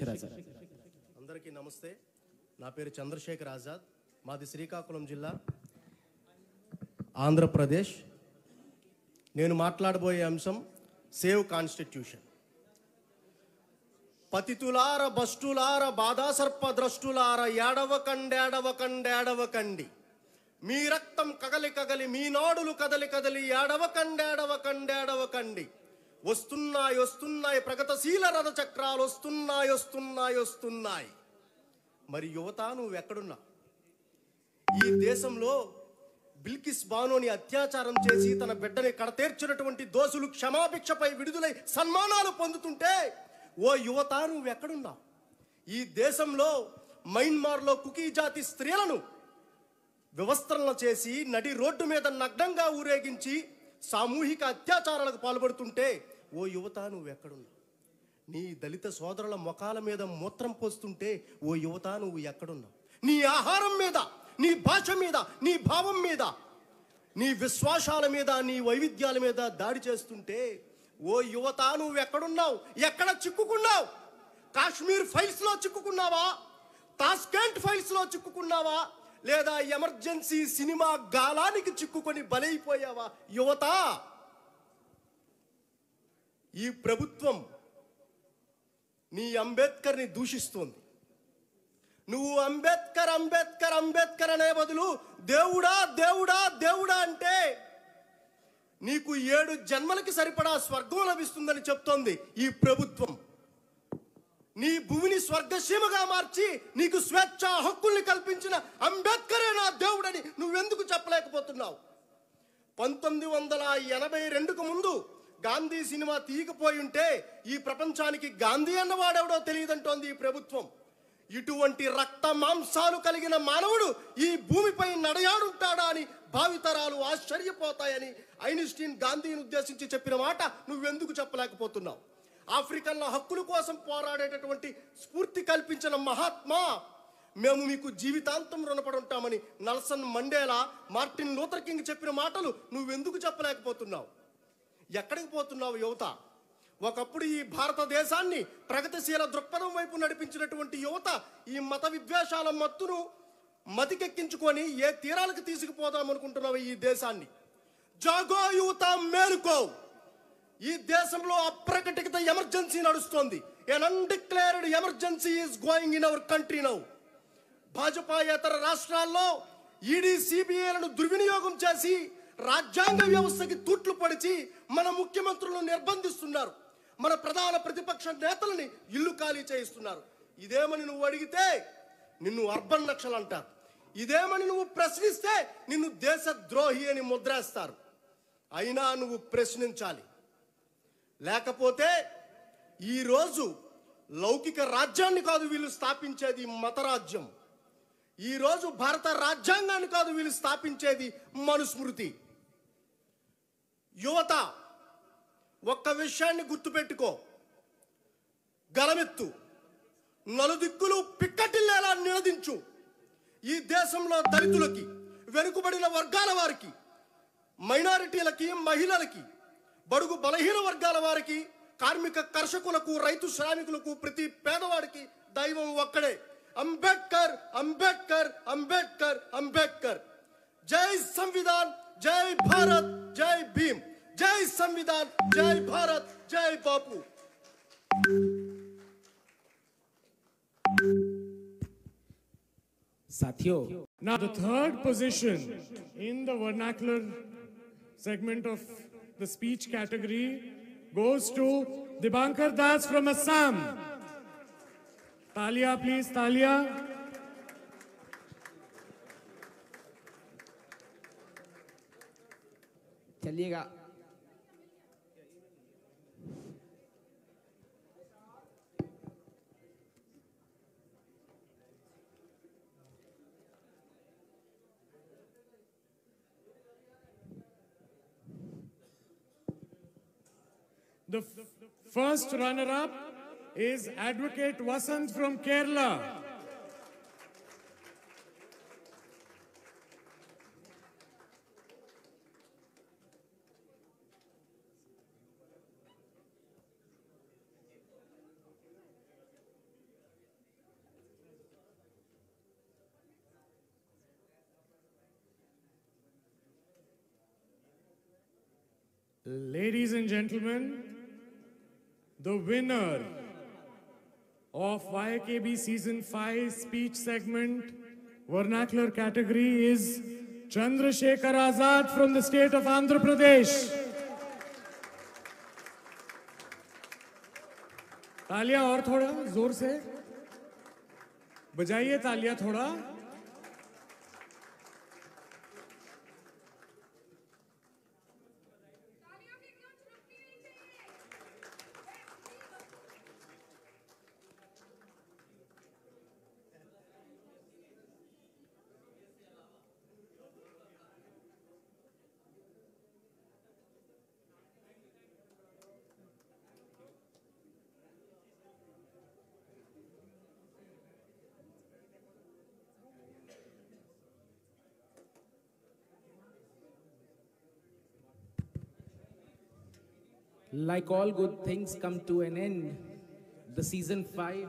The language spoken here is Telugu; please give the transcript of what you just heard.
చంద్రశేఖర్ ఆజాద్. అందరికీ నమస్తే. నా పేరు చంద్రశేఖర్ ఆజాద్. మాది శ్రీకాకుళం జిల్లా, ఆంధ్రప్రదేశ్. నేను మాట్లాడబోయే అంశం సేవ్ కాన్స్టిట్యూషన్. పతితులార బస్టులార బాధాసర్ప ద్రష్టులార ఏడవకండేడవకండేడవకండి, మీ రక్తం కగలి కగలి మీ నాడులు కదలి కదలి ఏడవకండేడవకండేడవకండి. వస్తున్నాయి వస్తున్నాయి ప్రగతశీల రథ చక్రాలు వస్తున్నాయి వస్తున్నాయి వస్తున్నాయి. మరి యువత నువ్వెక్కడున్నా? ఈ దేశంలో బిల్కిస్ బానోని అత్యాచారం చేసి తన బిడ్డని కడతేర్చినటువంటి దోషులు క్షమాభిక్షపై విడుదలై సన్మానాలు పొందుతుంటే ఓ యువత నువ్వెక్కడున్నావు? ఈ దేశంలో మయన్మార్లో కుకీ జాతి స్త్రీలను వివస్త్రణ చేసి నడి రోడ్డు మీద నగ్నంగా ఊరేగించి సామూహిక అత్యాచారాలకు పాల్పడుతుంటే ఓ యువత నువ్వెక్కడున్నావు? నీ దళిత సోదరుల ముఖాల మీద మూత్రం పోస్తుంటే ఓ యువత నువ్వు ఎక్కడున్నావు? నీ ఆహారం మీద, నీ భాష మీద, నీ భావం మీద, నీ విశ్వాసాల మీద, నీ వైవిధ్యాల మీద దాడి చేస్తుంటే ఓ యువత నువ్వెక్కడున్నావు? ఎక్కడ చిక్కుకున్నావు? కాశ్మీర్ ఫైల్స్లో చిక్కుకున్నావా? తాస్కెంట్ ఫైల్స్లో చిక్కుకున్నావా? లేదా ఎమర్జెన్సీ సినిమా గాలానికి చిక్కుకొని బలైపోయావా? యువత, ఈ ప్రభుత్వం నీ అంబేద్కర్ని దూషిస్తోంది. నువ్వు అంబేద్కర్ అంబేద్కర్ అంబేద్కర్ అనే బదులు దేవుడా దేవుడా దేవుడా అంటే నీకు 7 జన్మలకి సరిపడా స్వర్గం లభిస్తుందని చెప్తోంది ఈ ప్రభుత్వం. నీ భూమిని స్వర్గసీమగా మార్చి నీకు స్వేచ్ఛ హక్కుల్ని కల్పించిన అంబేద్కరే నా దేవుడని నువ్వెందుకు చెప్పలేకపోతున్నావు? 1982కు ముందు గాంధీ సినిమా తీయకపోయి ఉంటే ఈ ప్రపంచానికి గాంధీ అన్నవాడెవడో తెలియదంటోంది ఈ ప్రభుత్వం. ఇటువంటి రక్త మాంసాలు కలిగిన మానవుడు ఈ భూమిపై నడయాడుంటాడా అని భావితరాలు ఆశ్చర్యపోతాయని ఐన్స్టీన్ గాంధీని ఉద్దేశించి చెప్పిన మాట నువ్వెందుకు చెప్పలేకపోతున్నావు? ఆఫ్రికన్ల హక్కుల కోసం పోరాడేటటువంటి స్ఫూర్తి కల్పించిన మహాత్మా, మేము మీకు జీవితాంతం రుణపడి ఉంటామని Nelson Mandela, Martin Luther king చెప్పిన మాటలు నువ్వెందుకు చెప్పలేకపోతున్నావు? ఎక్కడికి పోతున్నావు యువత? ఒకప్పుడు ఈ భారతదేశాన్ని ప్రగతిశీల దృక్పథం వైపు నడిపించినటువంటి యువత ఈ మత విద్వేషాల మత్తును మతికెక్కించుకొని ఏ తీరాలకు తీసుకుపోదాం అనుకుంటున్నావు ఈ దేశాన్ని? జాగో యువత, మేలుకో. ఈ దేశంలో అప్రకటిత ఎమర్జెన్సీ నడుస్తోంది. An undeclared emergency is going in our country now. భాజపాయేతర రాష్ట్రాల్లో ఈడీ, సిబిఐలను దుర్వినియోగం చేసి రాజ్యాంగ వ్యవస్థకి తూట్లు పడిచి మన ముఖ్యమంత్రులను నిర్బంధిస్తున్నారు. మన ప్రధాన ప్రతిపక్ష నేతలని ఇల్లు ఖాళీ చేయిస్తున్నారు. ఇదేమని నువ్వు అడిగితే నిన్ను అర్బన్ నక్సల్ అంటారు. ఇదేమని నువ్వు ప్రశ్నిస్తే నిన్ను దేశద్రోహి అని ముద్రేస్తారు. అయినా నువ్వు ప్రశ్నించాలి. లేకపోతే ఈరోజు లౌకిక రాజ్యాన్ని కాదు వీళ్ళు స్థాపించేది, మతరాజ్యం. ఈరోజు భారత రాజ్యాంగాన్ని కాదు వీళ్ళు స్థాపించేది, మనుస్మృతి. యువత, ఒక్క విషయాన్ని గుర్తుపెట్టుకో, గలమెత్తు, నలుదిక్కులు పిక్కటిల్లేలా నినదించు. ఈ దేశంలో దళితులకి, వెనుకబడిన వర్గాల వారికి, మైనారిటీలకి, మహిళలకి, బడుగు బలహీన వర్గాల వారికి, కార్మిక కర్షకులకు, రైతు శ్రామికులకు, ప్రతి పేదవాడికి దైవం ఒక్కడే, అంబేద్కర్ అంబేద్కర్ అంబేద్కర్ అంబేద్కర్. జై సంవిధాన్, జై భారత్, జై భీమ్. జై సంవిధాన్, జై భారత్, జై బాపు. साथियों, Now the third position in the vernacular segment of the speech category goes to Dibankar Das from Assam. Talia, please, Talia. चलिएगा. The first runner-up is Advocate Vasant from Kerala. Ladies and gentlemen, the winner of YKB Season 5 speech segment vernacular category is Chandrasekhar Azad from the state of Andhra Pradesh. तालियां और थोड़ा जोर से बजाइए तालियां थोड़ा. Like all good things come to an end, the season 5